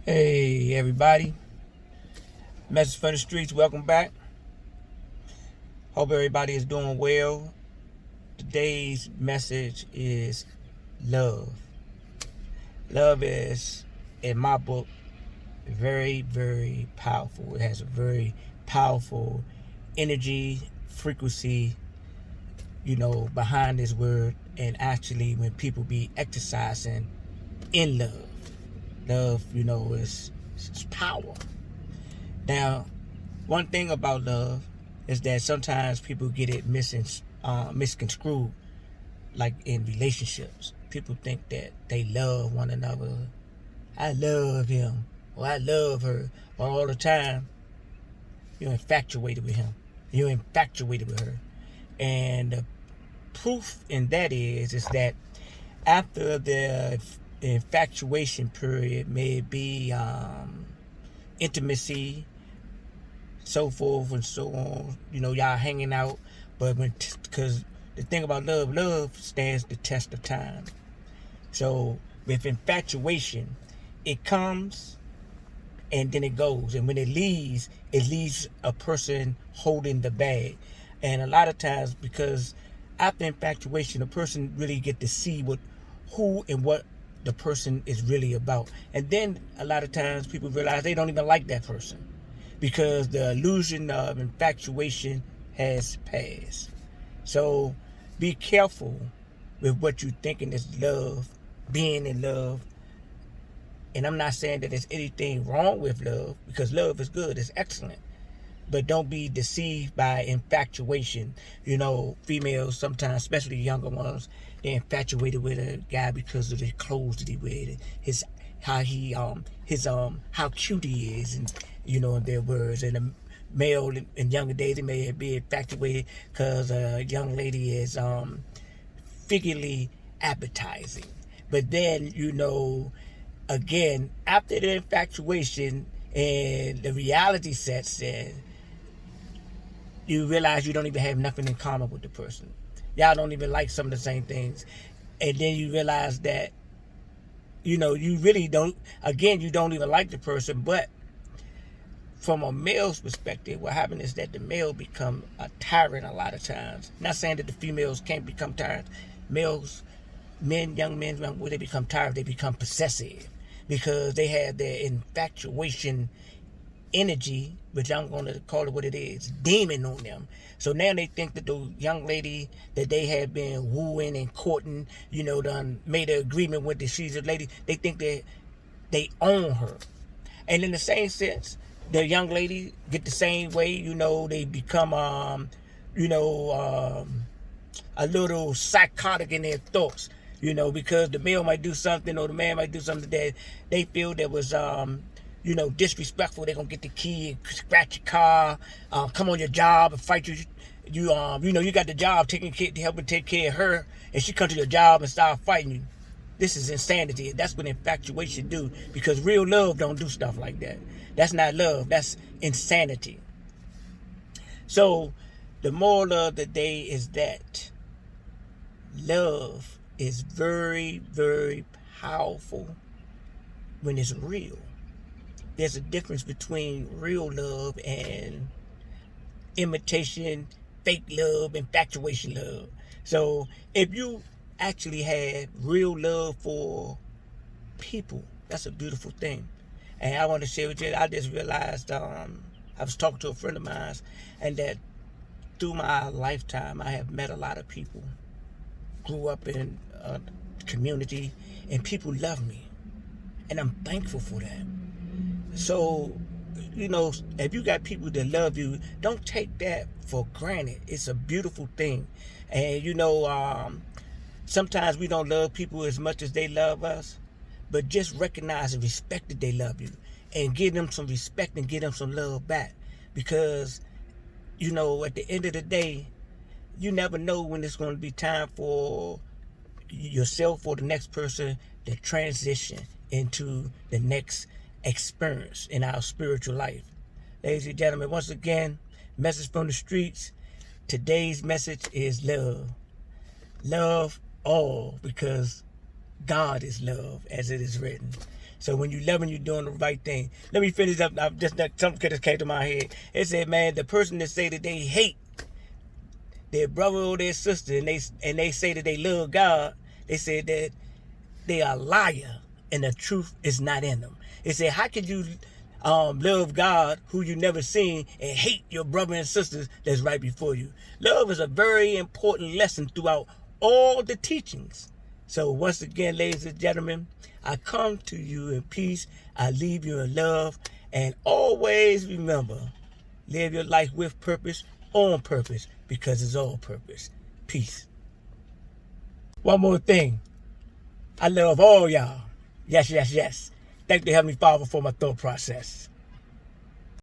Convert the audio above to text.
Hey everybody, message for the streets, welcome back. Hope everybody is doing well. Today's message is love. Love is, in my book, very, very powerful. It has a very powerful energy, frequency, behind this word. And actually, when people be exercising in love, is power. Now, one thing about love is that sometimes people get it misconstrued, like in relationships. People think that they love one another. I love him, or I love her, or all the time you're infatuated with him. You're infatuated with her. And the proof in that is that after the infatuation period, may be intimacy, so forth and so on, y'all hanging out, but because the thing about love stands the test of time. So with infatuation, it comes and then it goes, and when it leaves a person holding the bag. And a lot of times, because after infatuation, a person really get to see who and what the person is really about. And then a lot of times people realize they don't even like that person, because the illusion of infatuation has passed. So be careful with what you thinking is love, being in love. And I'm not saying that there's anything wrong with love, because love is good, it's excellent. But don't be deceived by infatuation. Females sometimes, especially younger ones, they're infatuated with a guy because of the clothes that he wears, how cute he is, and in their words. And a male in younger days, they may be infatuated because a young lady is figuratively appetizing. But then, again, after the infatuation and the reality sets in, you realize you don't even have nothing in common with the person. Y'all don't even like some of the same things. And then you realize that, you really don't, again, you don't even like the person. But from a male's perspective, what happens is that the male become a tyrant a lot of times. Not saying that the females can't become tyrants. Young men, when they become tired, they become possessive, because they have their infatuation energy, which I'm going to call it what it is, demon on them. So now they think that the young lady that they have been wooing and courting, done made an agreement with, that she's a lady, they think that they own her. And in the same sense, the young lady get the same way, they become, a little psychotic in their thoughts, because the male might do something, or the man might do something that they feel that was, disrespectful. They're gonna get the key and scratch your car, come on your job and fight you. You got the job helping take care of her, and she come to your job and start fighting you. This is insanity. That's what infatuation do, because real love don't do stuff like that. That's not love. That's insanity. So the moral of the day is that love is very, very powerful when it's real. There's a difference between real love and imitation, fake love, infatuation love. So if you actually have real love for people, that's a beautiful thing. And I want to share with you, I just realized, I was talking to a friend of mine, and that through my lifetime, I have met a lot of people, grew up in a community, and people love me. And I'm thankful for that. So, if you got people that love you, don't take that for granted. It's a beautiful thing. And, sometimes we don't love people as much as they love us, but just recognize and respect that they love you, and give them some respect and give them some love back. Because, at the end of the day, you never know when it's going to be time for yourself or the next person to transition into the next experience in our spiritual life. Ladies and gentlemen, once again, message from the streets. Today's message is love. Love all, because God is love, as it is written. So when you loving, you're doing the right thing. Let me finish up. Something just came to my head. It said, man, the person that say that they hate their brother or their sister, and they say that they love God, they said that they are a liar and the truth is not in them. It said, how could you love God who you never seen and hate your brother and sisters that's right before you? Love is a very important lesson throughout all the teachings. So once again, ladies and gentlemen, I come to you in peace. I leave you in love. And always remember, live your life with purpose, on purpose, because it's all purpose. Peace. One more thing. I love all y'all. Yes, yes, yes. Thank the Heavenly Father for my thought process.